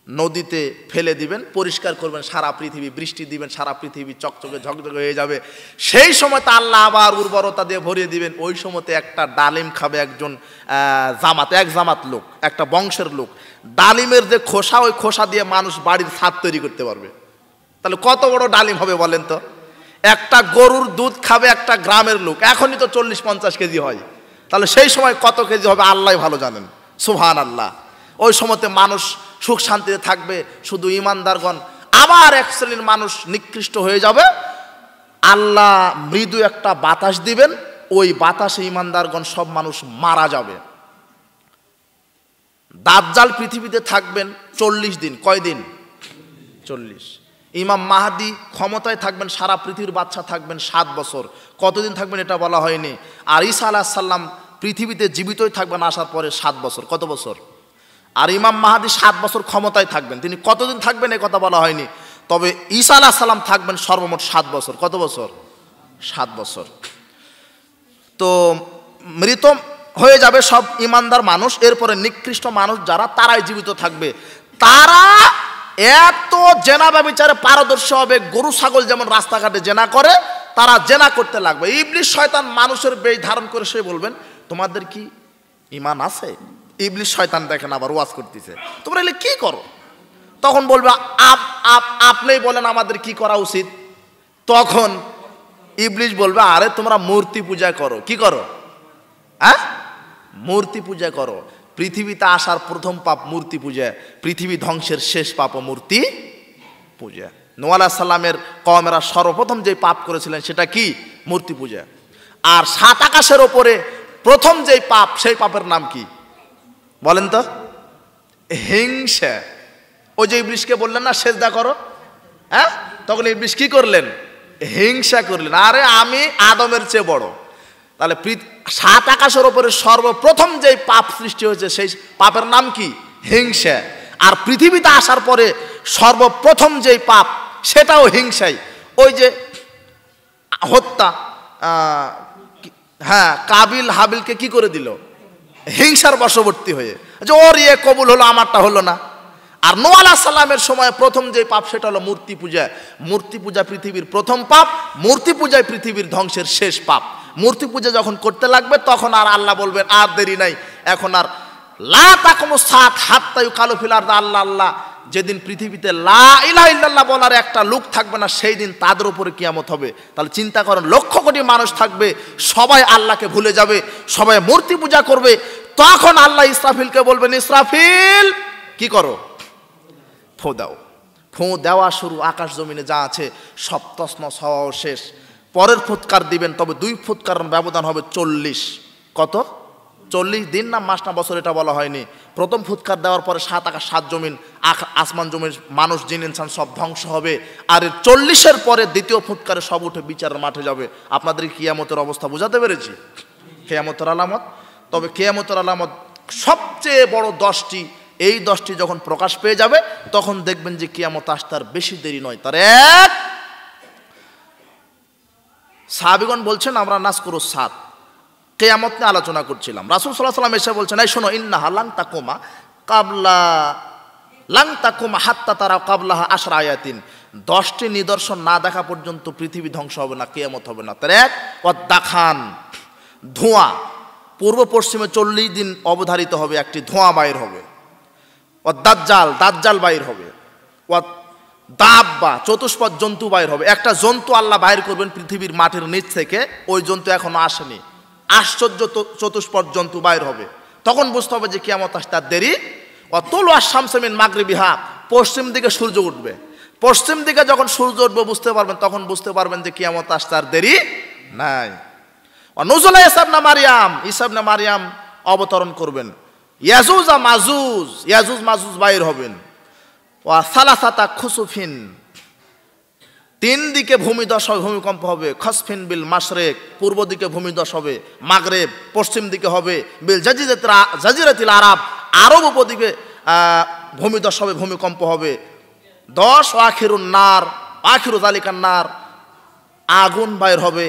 নদীতে ফেলে দিবেন, পরিষ্কার করবেন সারা পৃথিবী, বৃষ্টি দিবেন, সারা পৃথিবী চকচকে ঝকঝকে হয়ে যাবে। সেই সময় তা আল্লাহ আবার উর্বরতা দিয়ে ভরিয়ে দিবেন। ওই সময়তে একটা ডালিম খাবে একজন এক জামাত লোক, একটা বংশের লোক। ডালিমের যে খোসা, ওই খোসা দিয়ে মানুষ বাড়ির ছাদ তৈরি করতে পারবে। তাহলে কত বড় ডালিম হবে বলেন তো? একটা গরুর দুধ খাবে একটা গ্রামের লোক। এখনই তো 40-50 কেজি হয়, তাহলে সেই সময় কত কেজি হবে আল্লাহ ভালো জানেন। সুবহানাল্লাহ। ওই সময়তে মানুষ সুখ শান্তিতে থাকবে, শুধু ইমানদারগণ। আবার এক শ্রেণীর মানুষ নিকৃষ্ট হয়ে যাবে, আল্লাহ মৃদু একটা বাতাস দিবেন, ওই বাতাসে ইমানদারগণ সব মানুষ মারা যাবে। দাজ্জাল পৃথিবীতে থাকবেন 40 দিন। কয় দিন? 40। ইমাম মাহদি ক্ষমতায় থাকবেন, সারা পৃথিবীর বাদশা থাকবেন 7 বছর। কতদিন থাকবেন এটা বলা হয়নি। আর ঈসা আলাইহিস সালাম পৃথিবীতে জীবিতই থাকবেন আসার পরে 7 বছর। কত বছর? আর ইমাম মাহদি 7 বছর ক্ষমতায় থাকবেন, তিনি কতদিন থাকবেন এ কথা বলা হয়নি। তবে ঈসা আলাইহিস সালাম থাকবেন সর্বমোট 7 বছর। কত বছর? 7 বছর। তো মৃত হয়ে যাবে সব ইমানদার মানুষ, এরপরে নিকৃষ্ট মানুষ যারা, তারাই জীবিত থাকবে। তারা এত জেনা ব্যভিচারে পারদর্শী হবে, গরু ছাগল যেমন রাস্তাঘাটে জেনা করে তারা জেনা করতে লাগবে। ইবলিস শয়তান মানুষের বেশ ধারণ করে সে বলবেন, তোমাদের কি ঈমান আছে? ইবলিস শয়তান দেখেন আবার ওয়াজ করতেছে, তোমরা এলে কি করো? তখন বলবে আপনিই বলেন আমাদের কি করা উচিত। তখন ইবলিস বলবে, আরে তোমরা মূর্তি পূজা করো। কি করো? হ্যাঁ, মূর্তি পূজা করো। পৃথিবীতে আসার প্রথম পাপ মূর্তি পূজা, পৃথিবী ধ্বংসের শেষ পাপ মূর্তি পূজা। নূহ আলাইহিস সালামের কওমেরা সর্বপ্রথম যে পাপ করেছিলেন সেটা কি? মূর্তি পূজা। আর 7 আকাশের ওপরে প্রথম যেই পাপ, সেই পাপের নাম কি বলেন তো? হিংসা। ওই যে ইবলিসকে বললেন না সেজদা করো, হ্যাঁ, তখন ইবলিস কি করলেন? হিংসা করলেন, আরে আমি আদমের চেয়ে বড়। তাহলে 7 আকাশের ওপরে সর্বপ্রথম যেই পাপ সৃষ্টি হয়েছে সেই পাপের নাম কি? হিংসা। আর পৃথিবীতে আসার পরে সর্বপ্রথম যেই পাপ সেটাও হিংসাই। ওই যে হত্যা, হ্যাঁ, কাবিল হাবিলকে কি করে দিল? হিংসার বশবর্তী হয়ে, যে ওর ইয়ে কবুল হলো আমারটা হলো না। আর নূহ আলাইহিস সালামের সময় প্রথম যে পাপ সেটা হলো মূর্তি পূজা। মূর্তি পূজা পৃথিবীর প্রথম পাপ, মূর্তি পূজায় পৃথিবীর ধ্বংসের শেষ পাপ। মূর্তি পূজা যখন করতে লাগবে তখন আর আল্লাহ বলবেন আর দেরি নাই, এখন আর লা তাকুমুস সাআত হাত্তা ইউকালু ফিল আরদি আল্লাহ আল্লাহ। যেদিন পৃথিবীতে লা ইলাহা ইল্লাল্লাহ বলার একটা লোক থাকবে না, সেই দিন তাদের উপরে কিয়ামত হবে। তাহলে চিন্তা করেন, লক্ষ কোটি মানুষ থাকবে, সবাই আল্লাহকে ভুলে যাবে, সবাই মূর্তি পূজা করবে। তখন আল্লাহ ইসরাফিলকে বলবেন, ইসরাফিল কি করো? ফু দাও। ফু দেওয়া শুরু, আকাশ জমিনে যা আছে সব তছনছ হওয়া শেষ। পরের ফুৎকার দিবেন, তবে 2 ফুৎকার ব্যবধান হবে 40। কত? 40 দিন না মাস না বছর এটা বলা হয়নি। প্রথম ফুৎকার দেওয়ার পরে 7 আকাশ 7 জমিন, আসমান জমিন, মানুষ জিন ইনসান সব ধ্বংস হবে। আর 40-এর পরে দ্বিতীয় ফুৎকারে সব উঠে বিচারের মাঠে যাবে। আপনাদের কিয়ামতের অবস্থা বুঝাতে পেরেছি? কিয়ামতের আলামত। তবে কিয়ামতের আলামত সবচেয়ে বড় 10টি, এই 10টি যখন প্রকাশ পেয়ে যাবে তখন দেখবেন যে কিয়ামত আসতে আর বেশি দেরি নয়। তার এক, সাহাবীগণ বলছেন আমরা নাজকুরুস সাত, কিয়ামত নিয়ে আলোচনা করছিলাম। রাসূল সাল্লাল্লাহু আলাইহি ওয়াসাল্লাম এসে বলছেন, এই শোনো, ইন্নাহা লাং তাকুমা হাত্তা তারা কাবলাহা 10 আয়াতিন। 10টি নিদর্শন না দেখা পর্যন্ত পৃথিবী ধ্বংস হবে না, কিয়ামত হবে না। তার এক, ওয়াদাখান, ধোঁয়া। পূর্ব পশ্চিমে 40 দিন অবধারিত হবে, একটি ধোঁয়া বাইর হবে। দাজ্জাল, দাজ্জাল বাইর হবে। দাব্বা, চতুষ্পদ জন্তু বাইর হবে। একটা জন্তু আল্লাহ বাইর করবেন পৃথিবীর মাটির নিচ থেকে, ওই জন্তু এখনো আসেনি। আশ্চর্য চতুষ্পদ জন্তু বাইর হবে। তখন বুঝতে হবে যে কিয়ামত আসতে আর দেরি। তুলু আশ-শামসু মিন মাগরিবিহা, পশ্চিম দিকে সূর্য উঠবে। পশ্চিম দিকে যখন সূর্য উঠবে বুঝতে পারবেন, তখন বুঝতে পারবেন যে কিয়ামত আসতে আর দেরি নাই। নুজুল ঈসা ইবনে মারইয়াম, ঈসা ইবনে মারইয়াম অবতরণ করবেন। ইয়াজুজ মাজুজ, ইয়াজুজ মাজুজ বাইর হবেন। ওয়া সালাসাতা খুসুফিন, 3 দিকে ভূমিধস হবে, ভূমিকম্প হবে। খসফিন বিল মাশরিক, পূর্ব দিকে ভূমিধস হবে। মাগরিব, পশ্চিম দিকে হবে। বিল জাজিরাতিল আরব, আরব উপদ্বীপে ভূমিধস হবে, ভূমিকম্প হবে। 10 আখিরুন নার, আখিরু জালিকান নার, আগুন বাইর হবে।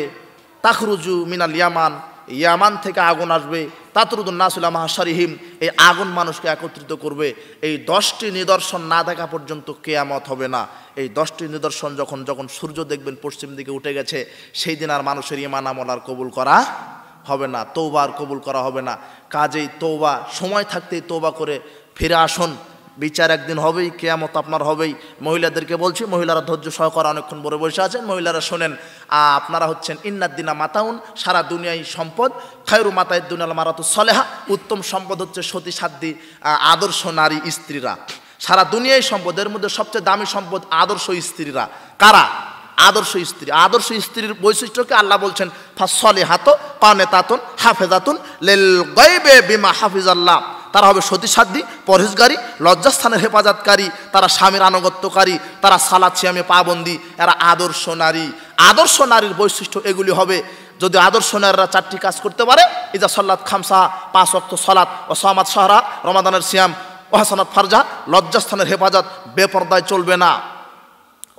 তাখরুজু মিনাল ইয়ামান, ইয়ামান থেকে আগুন আসবে। তাতরুদুন নাসু ইলা মাহশারিহিম, এই আগুন মানুষকে একত্রিত করবে। এই 10টি নিদর্শন না দেখা পর্যন্ত কিয়ামত হবে না। এই 10টি নিদর্শন যখন যখন সূর্য দেখবেন পশ্চিম দিকে উঠে গেছে, সেই দিন আর মানুষের ঈমান আমল আর কবুল করা হবে না, তওবা আর কবুল করা হবে না। কাজেই তওবা, সময় থাকতেই তওবা করে ফিরে আসুন। বিচার একদিন হবেই, কিয়ামত আপনার হবেই। মহিলাদেরকে বলছি, মহিলারা ধৈর্য সহকারে অনেকক্ষণ বড় বসে আছেন, মহিলারা শোনেন। আপনারা হচ্ছেন ইন্নাদ্দিনা মাতাউন, সারা দুনিয়ায় সম্পদ। খায়রু মাতাইদ দুনিয়াল মারাতুস সলেহা, উত্তম সম্পদ হচ্ছে সতী সাধ্বী আদর্শ নারী স্ত্রীরা। সারা দুনিয়ায় সম্পদের মধ্যে সবচেয়ে দামি সম্পদ আদর্শ স্ত্রীরা। কারা? আদর্শ স্ত্রী। আদর্শ স্ত্রীর বৈশিষ্ট্যকে আল্লাহ বলছেন ফাসলিহাতু কানিতাতুন হাফিজাতুন লিল গায়বি বিমা হাফিজাল্লাহ। তারা হবে সতীসাধ্যী, পরহেজগারী, লজ্জাস্থানের হেফাজতকারী, তারা স্বামীর আনুগত্যকারী, তারা সালাত সিয়ামে পাবন্দি, এরা আদর্শ নারী। আদর্শ নারীর বৈশিষ্ট্য এগুলি হবে। যদি আদর্শ নারীরা 4টি কাজ করতে পারে, ইজা সাল্লাত খামসা, 5 ওয়াক্ত সালাত, ও সামাত সাহরা, রমাদানের সিয়াম, ও হাসানাত ফারজা, লজ্জাস্থানের হেফাজত, বেপরদায় চলবে না,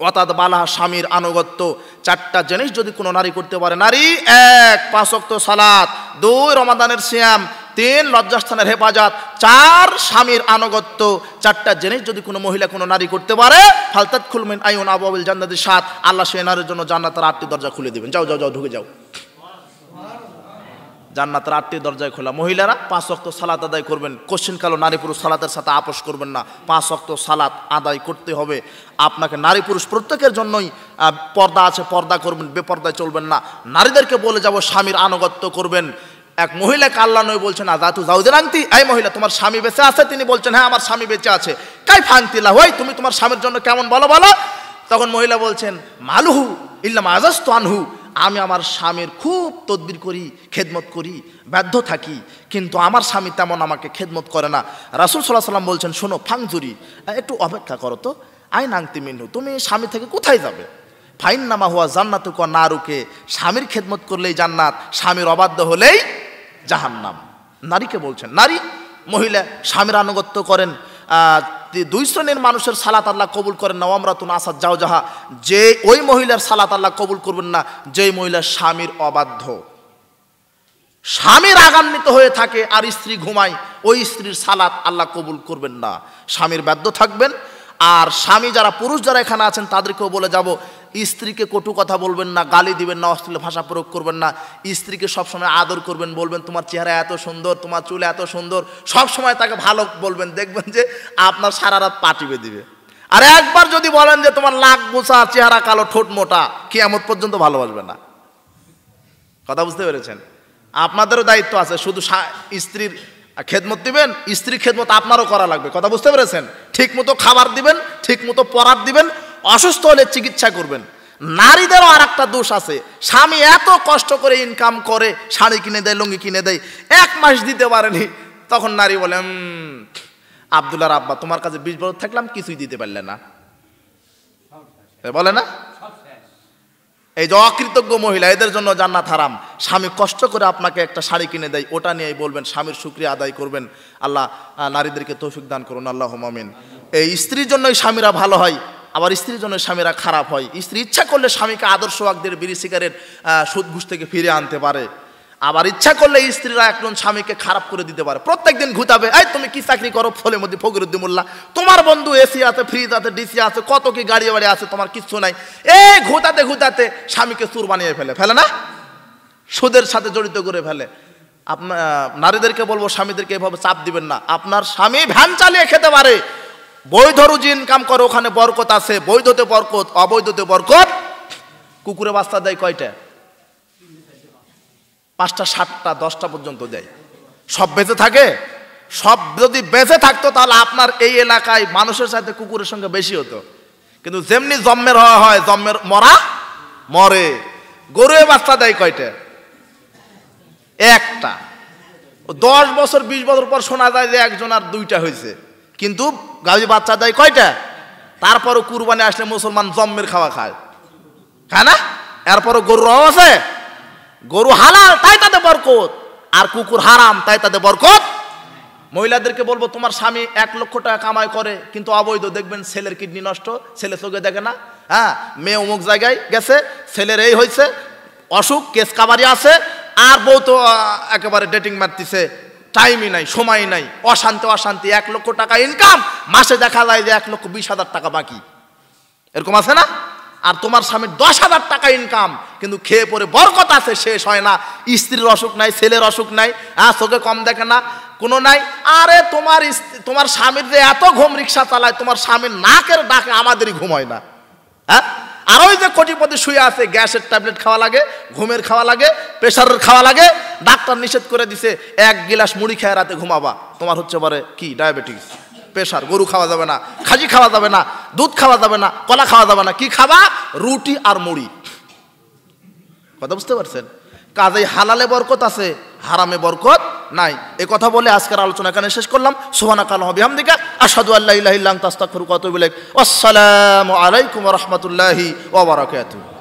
অর্থাৎ বালাহা, স্বামীর আনুগত্য। 4টা জিনিস যদি কোনো নারী করতে পারে, নারী 1 5 ওয়াক্ত সালাত, 2 রমাদানের সিয়াম, 3 লজ্জাস্থানের হেফাজত, 4 স্বামীর আনুগত্য। 4টা জিনিস যদি কোনো মহিলা কোনো নারী করতে পারে, ফালতাদখুল মিন আইয়ুন আবওয়াবিল জান্নাতি 7, আল্লাহ সেই নারীর জন্য জান্নাতের 8টি দরজা খুলে দিবেন। যাও যাও যাও, ঢুকে যাও। জান্নাতের 8টি দরজায় খোলা। মহিলারা 5 ওয়াক্ত সালাত আদায় করবেন। কোশ্চিন কালো নারী পুরুষ সালাতের সাথে আপোষ করবেন না। 5 ওয়াক্ত সালাত আদায় করতে হবে আপনাকে। নারী পুরুষ প্রত্যেকের জন্যই পর্দা আছে, পর্দা করবেন, বেপর্দায় চলবেন না। নারীদেরকে বলে যাব স্বামীর আনুগত্য করবেন। এক মহিলাকে আল্লাহ নবী বলছেন, আযাতু যাওজের আংতি, এই মহিলা তোমার স্বামী বেঁচে আছে? তিনি বলছেন, হ্যাঁ আমার স্বামী বেঁচে আছে। কাইফা আনতিলা, ওই তুমি তোমার স্বামীর জন্য কেমন বলো বলো। তখন মহিলা বলছেন, মালুহু ইল্লা মা আযাজতু আনহু, আমি আমার স্বামীর খুব তদবির করি, খেদমত করি, বাধ্য থাকি, কিন্তু আমার স্বামী তেমন আমাকে খেদমত করে না। রাসূল সাল্লাল্লাহু আলাইহি ওয়াসাল্লাম বলছেন, শোনো ফাংজুরি, একটু অপেক্ষা করো তো, আইন আংতি মিনহু, তুমি স্বামী থেকে কোথায় যাবে? ফাইন্নামা হুয়া জান্নাতুকা নারুকে, স্বামীর খেদমত করলেই জান্নাত, স্বামীর অবাধ্য হলেই জাহান্নাম। নারীকে বলছেন, নারী মহিলা স্বামীর আনুগত্য করেন। 2 শ্রেণীর মানুষের সালাত আল্লাহ কবুল করেন না, ওয়ামরাতুন আসাদ জাওজাহা, যে ওই মহিলার সালাত আল্লাহ কবুল করবেন না যেই মহিলার স্বামীর অবাধ্য, স্বামী রাগান্বিত হয়ে থাকে আর স্ত্রী ঘুমায়, ওই স্ত্রীর সালাত আল্লাহ কবুল করবেন না। স্বামীর বাধ্য থাকবেন। আর স্বামী যারা পুরুষ যারা এখানে আছেন তাদেরকেও বলে যাব, স্ত্রীকে কটু কথা বলবেন না, গালি দিবেন না, অশ্লীল ভাষা প্রয়োগ করবেন না। স্ত্রীকে সবসময় আদর করবেন, বলবেন তোমার চেহারা এত সুন্দর, তোমার চুল এত সুন্দর, সবসময় তাকে ভালো বলবেন, দেখবেন যে আপনার সারা রাত পা টিপে দিবে। আর একবার যদি বলেন যে তোমার নাক বোঁচা, চেহারা কালো, ঠোঁট মোটা, কিয়ামত পর্যন্ত ভালোবাসবে না। কথা বুঝতে পেরেছেন? আপনাদেরও দায়িত্ব আছে, শুধু স্ত্রীর খেদমত দিবেন, স্ত্রীর খেদমত আপনারও করা লাগবে। কথা বুঝতে পেরেছেন? ঠিক মতো খাবার দিবেন, ঠিক মতো পরার দিবেন, অসুস্থ হলে চিকিৎসা করবেন। নারীদেরও আর একটা দোষ আছে, স্বামী এত কষ্ট করে ইনকাম করে, শাড়ি কিনে দেয়, লুঙ্গি কিনে দেয়, 1 মাস দিতে পারেনি, তখন নারী বলে, আব্দুল্লাহর আব্বা তোমার কাছে 20 বছর থাকলাম, কিছুই দিতে পারলে না, বলে না? এই যে অকৃতজ্ঞ মহিলা, এদের জন্য জান্নাত হারাম। স্বামী কষ্ট করে আপনাকে একটা শাড়ি কিনে দেয়, ওটা নিয়েই বলবেন, স্বামীর শুকরিয়া আদায় করবেন। আল্লাহ নারীদেরকে তৌফিক দান করুন, আল্লাহুম্মা আমিন। এই স্ত্রীর জন্যই স্বামীরা ভালো হয়, আবার স্ত্রীর জন্য স্বামীরা খারাপ হয়। স্ত্রী ইচ্ছা করলে স্বামীকে আদর্শ ওয়াক্তের বিড়ি সিগারেট সুদ ঘুষ থেকে ফিরে আনতে পারে, আবার ইচ্ছা করলে স্ত্রীরা একজন স্বামীকে খারাপ করে দিতে পারে। প্রত্যেকদিন ঘুতাবে, এই তুমি কি চাকরি করো? ফলের মধ্যে ফকিরউদ্দিন মোল্লা, তোমার বন্ধু এসি আছে, ফ্রিজ আছে, ডিসি আছে, কত কি গাড়ি বাড়ি আছে, তোমার কিচ্ছু নাই। এই ঘুতাতে ঘুতাতে স্বামীকে চুর বানিয়ে ফেলে না, সুদের সাথে জড়িত করে ফেলে। আপনার নারীদেরকে বলবো, স্বামীদেরকে এভাবে চাপ দিবেন না। আপনার স্বামী ভ্যান চালিয়ে খেতে পারে, বৈধ রুজি ইনকাম করে, ওখানে বরকত আছে, বৈধতে বরকত, অবৈধতে বরকত। কুকুরে বাচ্চা দেয় কয়টা? 5টা 7টা 10টা পর্যন্ত দেয়। সব বেঁচে থাকে? সব যদি বেঁচে থাকতো তাহলে আপনার এই এলাকায় মানুষের সাথে কুকুরের সঙ্গে বেশি হতো। কিন্তু যেমনি জন্মের হয়, জন্মের মরা মরে। গরুয়ে বাচ্চা দেয় কয়টা? একটা। 10 বছর 20 বছর পর শোনা যায় যে একজন আর 2টা হয়েছে, কিন্তু গাভী বাচ্চা দেয় কয়টা? তারপরও কুরবানি আসলে মুসলমান জন্মের খাওয়া খায় না? এরপরও গরুর অভাব আছে? গরু হালাল তাই তাদের বরকত, আর কুকুর হারাম তাই তাদের বরকত। মহিলাদেরকে বলবো, তোমার স্বামী 1 লক্ষ টাকা কামাই করে কিন্তু অবৈধ, দেখবেন ছেলের কিডনি নষ্ট, ছেলে চোখে দেখে না, হ্যাঁ, মেয়ে অমুক জায়গায় গেছে, ছেলের এই হয়েছে, অসুখ, কেস কাবারি আছে, আর বউ তো একেবারে ডেটিং মারতেছে, টাইমই নাই, সময় নাই, অশান্তি। 1 লক্ষ টাকা ইনকাম, মাসে দেখা যায় যে 1,20,000 টাকা বাকি, এরকম আছে না? আর তোমার স্বামীর 10,000 টাকা ইনকাম, কিন্তু খেয়ে পরে বরকত আছে, শেষ হয় না। স্ত্রীর অসুখ নাই, ছেলের অসুখ নাই, চোখে কম দেখে না, কোনো নাই। আরে তোমার স্বামীর যে এত ঘুম, রিক্সা চালায়, তোমার স্বামীর নাকের ডাকে আমাদেরই ঘুম হয় না, হ্যাঁ? আর ওই যে কোটিপতি শুয়ে আছে, গ্যাসের ট্যাবলেট খাওয়া লাগে, ঘুমের খাওয়া লাগে, প্রেশারের খাওয়া লাগে, ডাক্তার নিষেধ করে দিছে 1 গিলাস মুড়ি খেয়ে রাতে ঘুমাবা, তোমার হচ্ছে পারে কি ডায়াবেটিস, প্রেশার, গরু খাওয়া যাবে না, খাজি খাওয়া যাবে না, দুধ খাওয়া যাবে না, কলা খাওয়া যাবে না, কি খাবা? রুটি আর মুড়ি। কথা বুঝতে পারছেন? কাজেই হালালে বরকত আছে, হারামে বরকত নাই। এই কথা বলে আজকের আলোচনা এখানে শেষ করলাম। সুবহানাকা আল্লাহুম্মা ওয়া বিহামদিকা আশহাদু আল্লা ইলাহা ইল্লা আনতা আস্তাগফিরুকা ওয়া আতুবু ইলাইক। আসসালামু আলাইকুম ওয়া রাহমাতুল্লাহি ওয়া বারাকাতুহু।